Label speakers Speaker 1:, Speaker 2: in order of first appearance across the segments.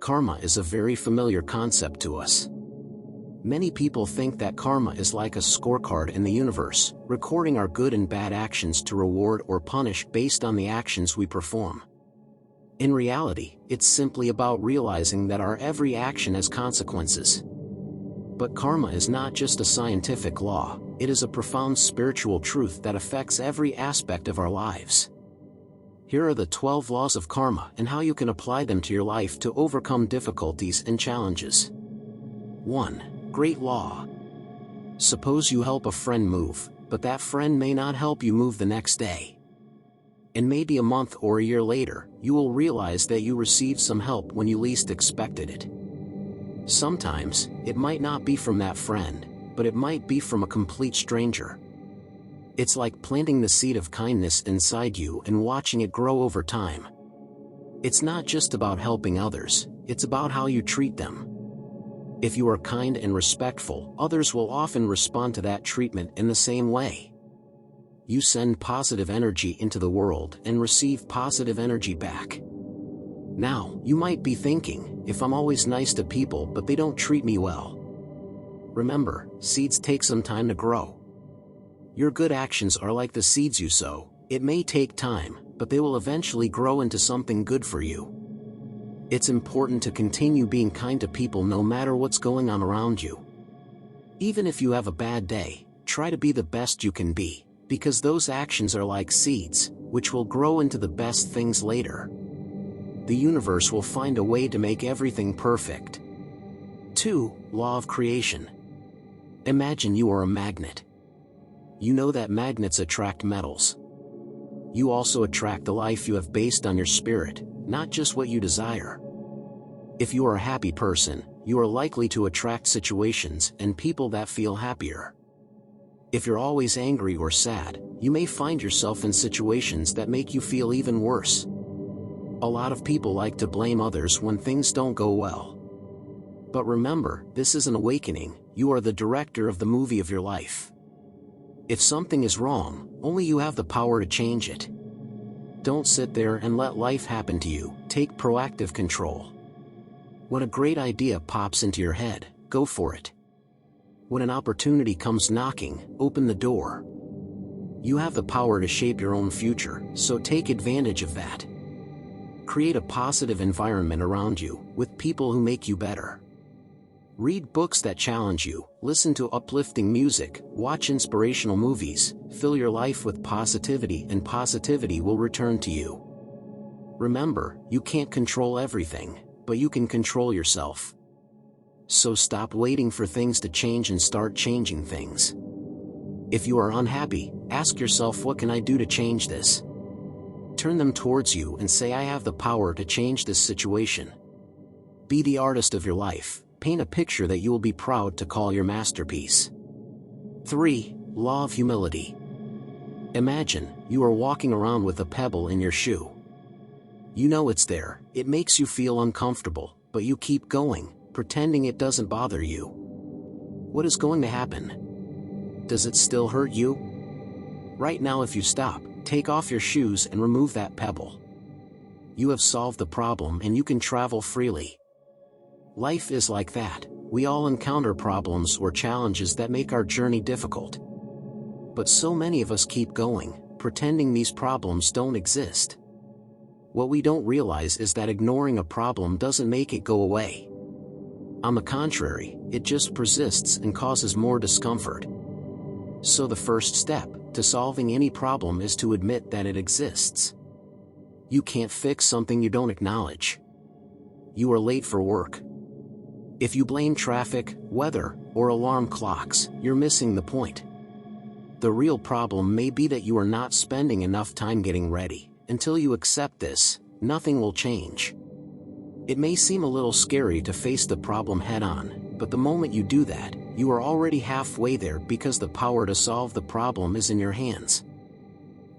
Speaker 1: karma is a very familiar concept to us. Many people think that karma is like a scorecard in the universe, recording our good and bad actions to reward or punish based on the actions we perform. In reality, it's simply about realizing that our every action has consequences. But karma is not just a scientific law, it is a profound spiritual truth that affects every aspect of our lives. Here are the 12 laws of karma and how you can apply them to your life to overcome difficulties and challenges. 1. Great law. Suppose you help a friend move, but that friend may not help you move the next day. And maybe a month or a year later, you will realize that you received some help when you least expected it. Sometimes, it might not be from that friend, but it might be from a complete stranger. It's like planting the seed of kindness inside you and watching it grow over time. It's not just about helping others, it's about how you treat them. If you are kind and respectful, others will often respond to that treatment in the same way. You send positive energy into the world and receive positive energy back. Now, you might be thinking, if I'm always nice to people but they don't treat me well. Remember, seeds take some time to grow. Your good actions are like the seeds you sow. It may take time, but they will eventually grow into something good for you. It's important to continue being kind to people no matter what's going on around you. Even if you have a bad day, try to be the best you can be, because those actions are like seeds, which will grow into the best things later. The universe will find a way to make everything perfect. 2. Law of creation. Imagine you are a magnet. You know that magnets attract metals. You also attract the life you have based on your spirit, not just what you desire. If you are a happy person, you are likely to attract situations and people that feel happier. If you're always angry or sad, you may find yourself in situations that make you feel even worse. A lot of people like to blame others when things don't go well. But remember, this is an awakening. You are the director of the movie of your life. If something is wrong, only you have the power to change it. Don't sit there and let life happen to you. Take proactive control. When a great idea pops into your head, go for it. When an opportunity comes knocking, open the door. You have the power to shape your own future, so take advantage of that. Create a positive environment around you, with people who make you better. Read books that challenge you, listen to uplifting music, watch inspirational movies, fill your life with positivity and positivity will return to you. Remember, you can't control everything, but you can control yourself. So stop waiting for things to change and start changing things. If you are unhappy, ask yourself, what can I do to change this? Turn them towards you and say, I have the power to change this situation. Be the artist of your life. Paint a picture that you will be proud to call your masterpiece. 3. Law of humility. Imagine, you are walking around with a pebble in your shoe. You know it's there, it makes you feel uncomfortable, but you keep going, pretending it doesn't bother you. What is going to happen? Does it still hurt you? Right now, if you stop, take off your shoes and remove that pebble. You have solved the problem and you can travel freely. Life is like that. We all encounter problems or challenges that make our journey difficult. But so many of us keep going, pretending these problems don't exist. What we don't realize is that ignoring a problem doesn't make it go away. On the contrary, it just persists and causes more discomfort. So the first step to solving any problem is to admit that it exists. You can't fix something you don't acknowledge. You are late for work. If you blame traffic, weather, or alarm clocks, you're missing the point. The real problem may be that you are not spending enough time getting ready. Until you accept this, nothing will change. It may seem a little scary to face the problem head-on, but the moment you do that, you are already halfway there because the power to solve the problem is in your hands.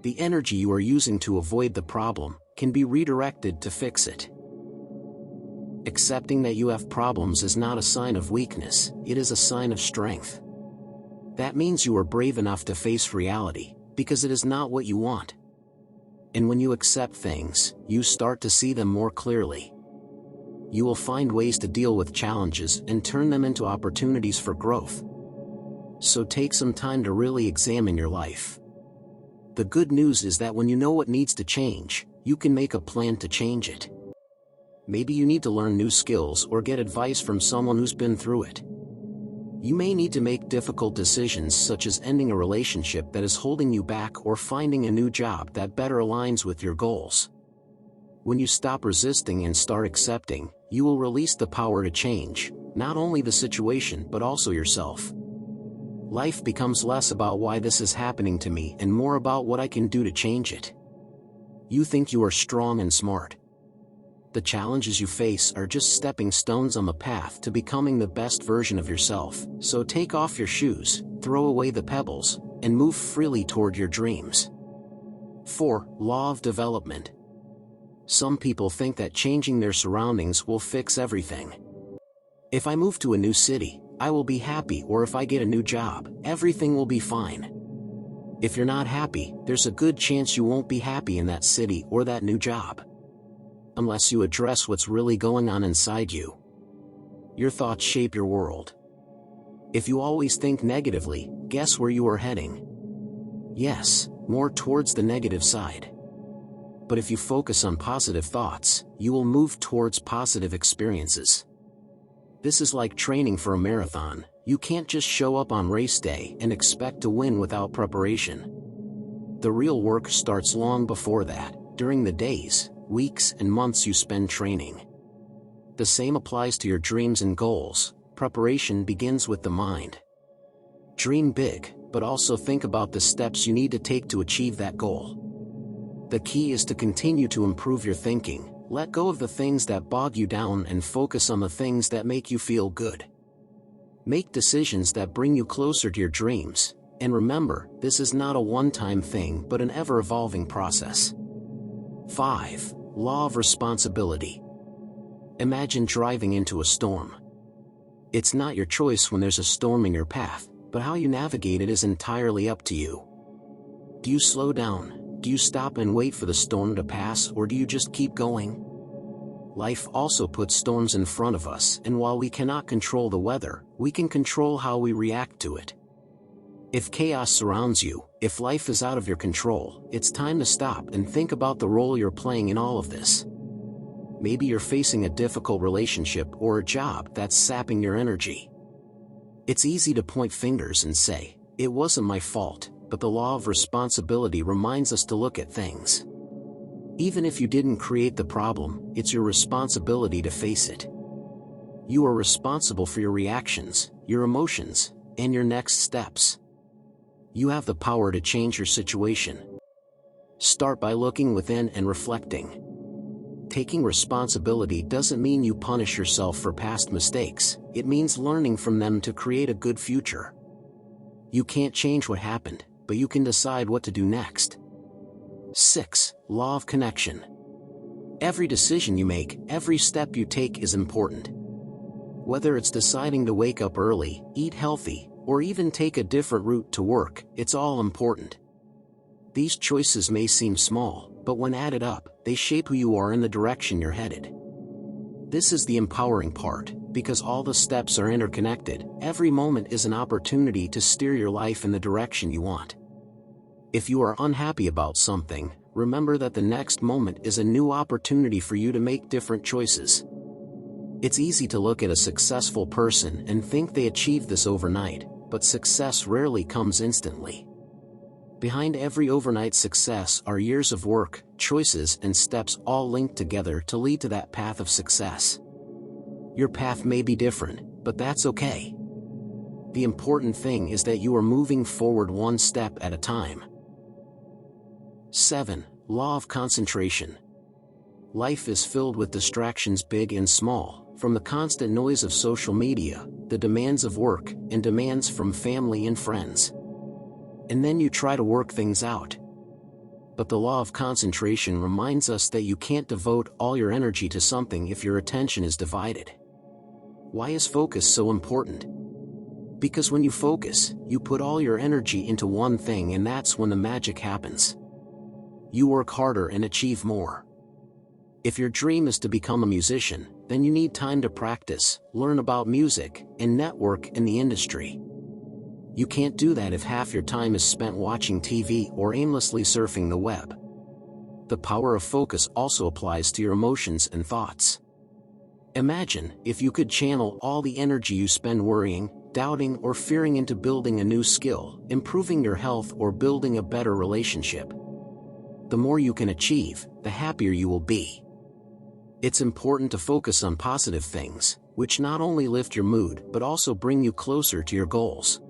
Speaker 1: The energy you are using to avoid the problem can be redirected to fix it. Accepting that you have problems is not a sign of weakness, it is a sign of strength. That means you are brave enough to face reality, because it is not what you want. And when you accept things, you start to see them more clearly. You will find ways to deal with challenges and turn them into opportunities for growth. So take some time to really examine your life. The good news is that when you know what needs to change, you can make a plan to change it. Maybe you need to learn new skills or get advice from someone who's been through it. You may need to make difficult decisions such as ending a relationship that is holding you back or finding a new job that better aligns with your goals. When you stop resisting and start accepting, you will release the power to change, not only the situation but also yourself. Life becomes less about why this is happening to me and more about what I can do to change it. You think you are strong and smart. The challenges you face are just stepping stones on the path to becoming the best version of yourself, so take off your shoes, throw away the pebbles, and move freely toward your dreams. 4. Law of development. Some people think that changing their surroundings will fix everything. If I move to a new city, I will be happy, or if I get a new job, everything will be fine. If you're not happy, there's a good chance you won't be happy in that city or that new job. Unless you address what's really going on inside you. Your thoughts shape your world. If you always think negatively, guess where you are heading? Yes, more towards the negative side. But if you focus on positive thoughts, you will move towards positive experiences. This is like training for a marathon. You can't just show up on race day and expect to win without preparation. The real work starts long before that, during the days, weeks, and months you spend training. The same applies to your dreams and goals. Preparation begins with the mind. Dream big, but also think about the steps you need to take to achieve that goal. The key is to continue to improve your thinking, let go of the things that bog you down and focus on the things that make you feel good. Make decisions that bring you closer to your dreams, and remember, this is not a one-time thing but an ever-evolving process. 5. Law of responsibility. Imagine driving into a storm. It's not your choice when there's a storm in your path, but how you navigate it is entirely up to you. Do you slow down? Do you stop and wait for the storm to pass, or do you just keep going? Life also puts storms in front of us, and while we cannot control the weather, we can control how we react to it. If chaos surrounds you, if life is out of your control, it's time to stop and think about the role you're playing in all of this. Maybe you're facing a difficult relationship or a job that's sapping your energy. It's easy to point fingers and say, "It wasn't my fault," but the law of responsibility reminds us to look at things. Even if you didn't create the problem, it's your responsibility to face it. You are responsible for your reactions, your emotions, and your next steps. You have the power to change your situation. Start by looking within and reflecting. Taking responsibility doesn't mean you punish yourself for past mistakes, it means learning from them to create a good future. You can't change what happened, but you can decide what to do next. 6. Law of connection. Every decision you make, every step you take is important. Whether it's deciding to wake up early, eat healthy, or even take a different route to work, it's all important. These choices may seem small, but when added up, they shape who you are and the direction you're headed. This is the empowering part, because all the steps are interconnected. Every moment is an opportunity to steer your life in the direction you want. If you are unhappy about something, remember that the next moment is a new opportunity for you to make different choices. It's easy to look at a successful person and think they achieved this overnight, but success rarely comes instantly. Behind every overnight success are years of work, choices, and steps all linked together to lead to that path of success. Your path may be different, but that's okay. The important thing is that you are moving forward one step at a time. 7. Law of concentration. Life is filled with distractions big and small, from the constant noise of social media, the demands of work, and demands from family and friends. And then you try to work things out. But the law of concentration reminds us that you can't devote all your energy to something if your attention is divided. Why is focus so important? Because when you focus, you put all your energy into one thing, and that's when the magic happens. You work harder and achieve more. If your dream is to become a musician, then you need time to practice, learn about music, and network in the industry. You can't do that if half your time is spent watching TV or aimlessly surfing the web. The power of focus also applies to your emotions and thoughts. Imagine if you could channel all the energy you spend worrying, doubting, or fearing into building a new skill, improving your health, or building a better relationship. The more you can achieve, the happier you will be. It's important to focus on positive things, which not only lift your mood but also bring you closer to your goals.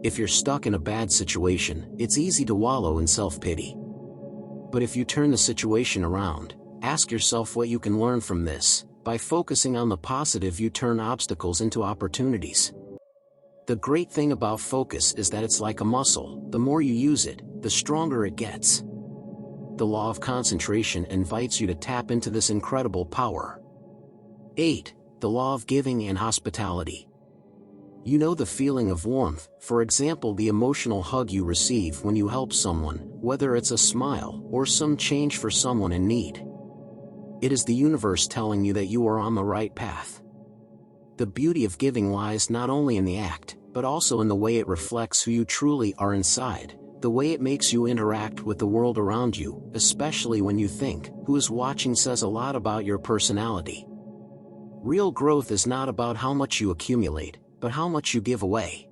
Speaker 1: If you're stuck in a bad situation, it's easy to wallow in self-pity. But if you turn the situation around, ask yourself what you can learn from this. By focusing on the positive, you turn obstacles into opportunities. The great thing about focus is that it's like a muscle. The more you use it, the stronger it gets. The law of concentration invites you to tap into this incredible power. 8. The law of giving and hospitality. You know the feeling of warmth, for example, the emotional hug you receive when you help someone, whether it's a smile or some change for someone in need. It is the universe telling you that you are on the right path. The beauty of giving lies not only in the act, but also in the way it reflects who you truly are inside, the way it makes you interact with the world around you, especially when you think, "Who is watching?" says a lot about your personality. Real growth is not about how much you accumulate, but how much you give away.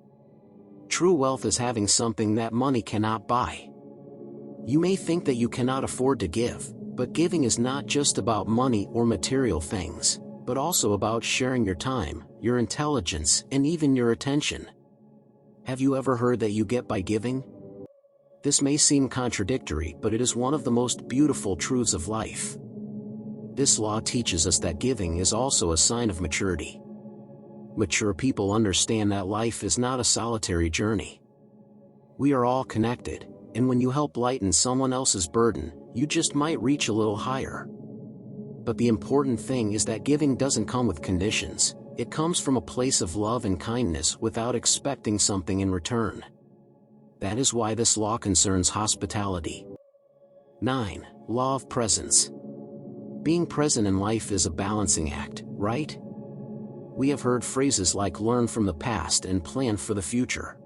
Speaker 1: True wealth is having something that money cannot buy. You may think that you cannot afford to give, but giving is not just about money or material things, but also about sharing your time, your intelligence, and even your attention. Have you ever heard that you get by giving? This may seem contradictory, but it is one of the most beautiful truths of life. This law teaches us that giving is also a sign of maturity. Mature people understand that life is not a solitary journey. We are all connected, and when you help lighten someone else's burden, you just might reach a little higher. But the important thing is that giving doesn't come with conditions. It comes from a place of love and kindness without expecting something in return. That is why this law concerns hospitality. 9. Law of presence. Being present in life is a balancing act, right? We have heard phrases like learn from the past and plan for the future.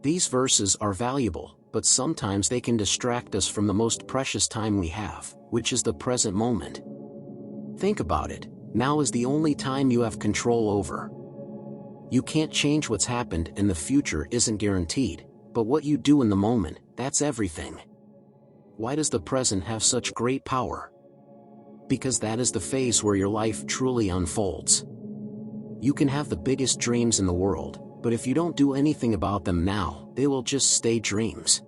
Speaker 1: These verses are valuable, but sometimes they can distract us from the most precious time we have, which is the present moment. Think about it. Now is the only time you have control over. You can't change what's happened, and the future isn't guaranteed, but what you do in the moment, that's everything. Why does the present have such great power? Because that is the phase where your life truly unfolds. You can have the biggest dreams in the world, but if you don't do anything about them now, they will just stay dreams.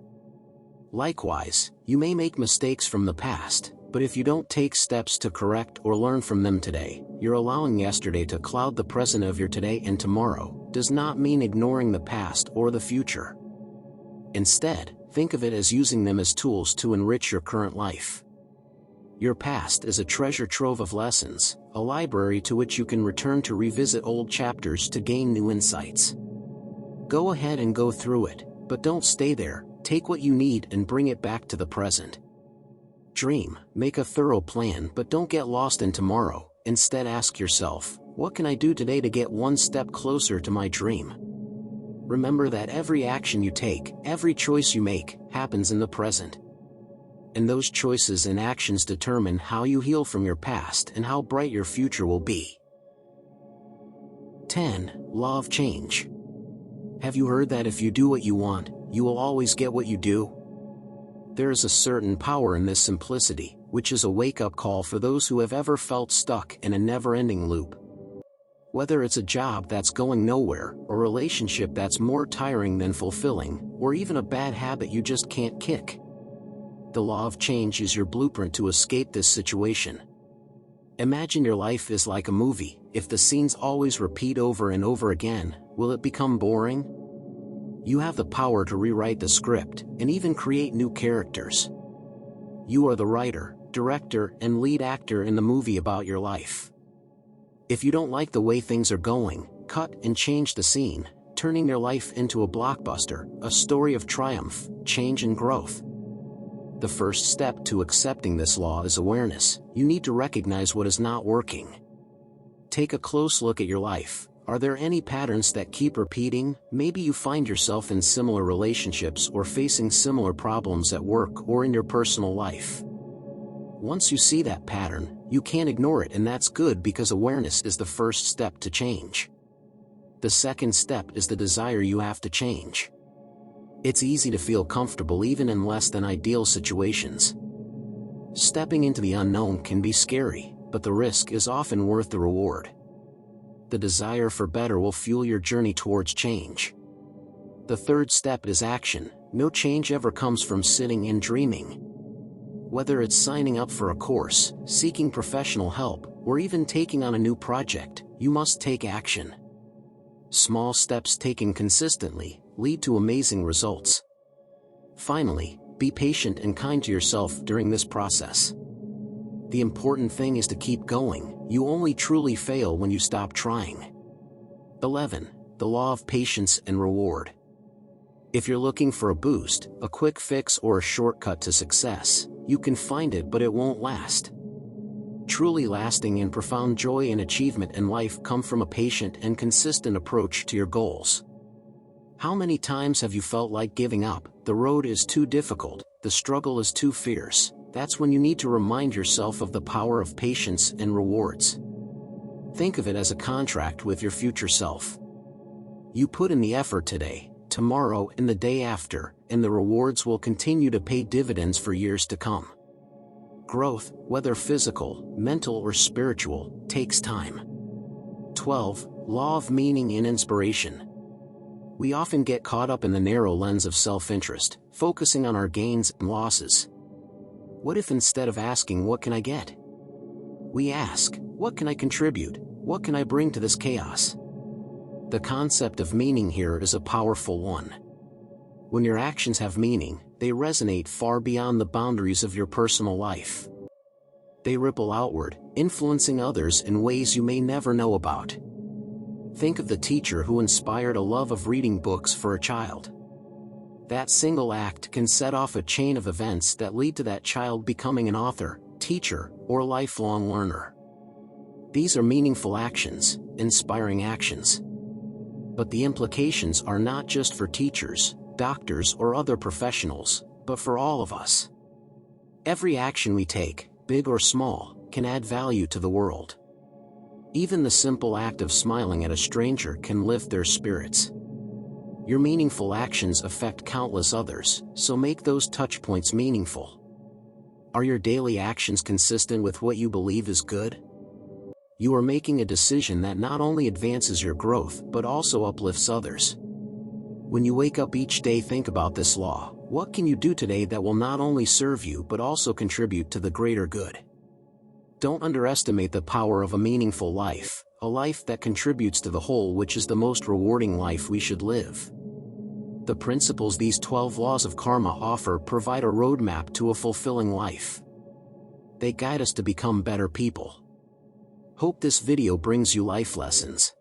Speaker 1: Likewise, you may make mistakes from the past, but if you don't take steps to correct or learn from them today, you're allowing yesterday to cloud the present of your today, and tomorrow does not mean ignoring the past or the future. Instead, think of it as using them as tools to enrich your current life. Your past is a treasure trove of lessons, a library to which you can return to revisit old chapters to gain new insights. Go ahead and go through it, but don't stay there. Take what you need and bring it back to the present. Dream, make a thorough plan, but don't get lost in tomorrow. Instead, ask yourself, what can I do today to get one step closer to my dream? Remember that every action you take, every choice you make, happens in the present. And those choices and actions determine how you heal from your past and how bright your future will be. 10. Law of change. Have you heard that if you do what you want, you will always get what you do? There is a certain power in this simplicity, which is a wake-up call for those who have ever felt stuck in a never-ending loop. Whether it's a job that's going nowhere, a relationship that's more tiring than fulfilling, or even a bad habit you just can't kick. The law of change is your blueprint to escape this situation. Imagine your life is like a movie. If the scenes always repeat over and over again, will it become boring? You have the power to rewrite the script, and even create new characters. You are the writer, director, and lead actor in the movie about your life. If you don't like the way things are going, cut and change the scene, turning your life into a blockbuster, a story of triumph, change, and growth. The first step to accepting this law is awareness. You need to recognize what is not working. Take a close look at your life. Are there any patterns that keep repeating? Maybe you find yourself in similar relationships or facing similar problems at work or in your personal life. Once you see that pattern, you can't ignore it, and that's good because awareness is the first step to change. The second step is the desire you have to change. It's easy to feel comfortable even in less than ideal situations. Stepping into the unknown can be scary, but the risk is often worth the reward. The desire for better will fuel your journey towards change. The third step is action. No change ever comes from sitting and dreaming. Whether it's signing up for a course, seeking professional help, or even taking on a new project, you must take action. Small steps taken consistently lead to amazing results. Finally, be patient and kind to yourself during this process. The important thing is to keep going. You only truly fail when you stop trying. 11. The law of patience and reward. If you're looking for a boost, a quick fix, or a shortcut to success, you can find it, but it won't last. Truly lasting and profound joy and achievement in life come from a patient and consistent approach to your goals. How many times have you felt like giving up? The road is too difficult, the struggle is too fierce. That's when you need to remind yourself of the power of patience and rewards. Think of it as a contract with your future self. You put in the effort today, tomorrow, and the day after, and the rewards will continue to pay dividends for years to come. Growth, whether physical, mental, or spiritual, takes time. 12. Law of meaning and inspiration. We often get caught up in the narrow lens of self-interest, focusing on our gains and losses. What if instead of asking, "What can I get?" we ask, "What can I contribute? What can I bring to this chaos?" The concept of meaning here is a powerful one. When your actions have meaning, they resonate far beyond the boundaries of your personal life. They ripple outward, influencing others in ways you may never know about. Think of the teacher who inspired a love of reading books for a child. That single act can set off a chain of events that lead to that child becoming an author, teacher, or lifelong learner. These are meaningful actions, inspiring actions. But the implications are not just for teachers, doctors, or other professionals, but for all of us. Every action we take, big or small, can add value to the world. Even the simple act of smiling at a stranger can lift their spirits. Your meaningful actions affect countless others, so make those touch points meaningful. Are your daily actions consistent with what you believe is good? You are making a decision that not only advances your growth but also uplifts others. When you wake up each day, think about this law. What can you do today that will not only serve you but also contribute to the greater good? Don't underestimate the power of a meaningful life, a life that contributes to the whole, which is the most rewarding life we should live. The principles these 12 laws of karma offer provide a roadmap to a fulfilling life. They guide us to become better people. Hope this video brings you life lessons.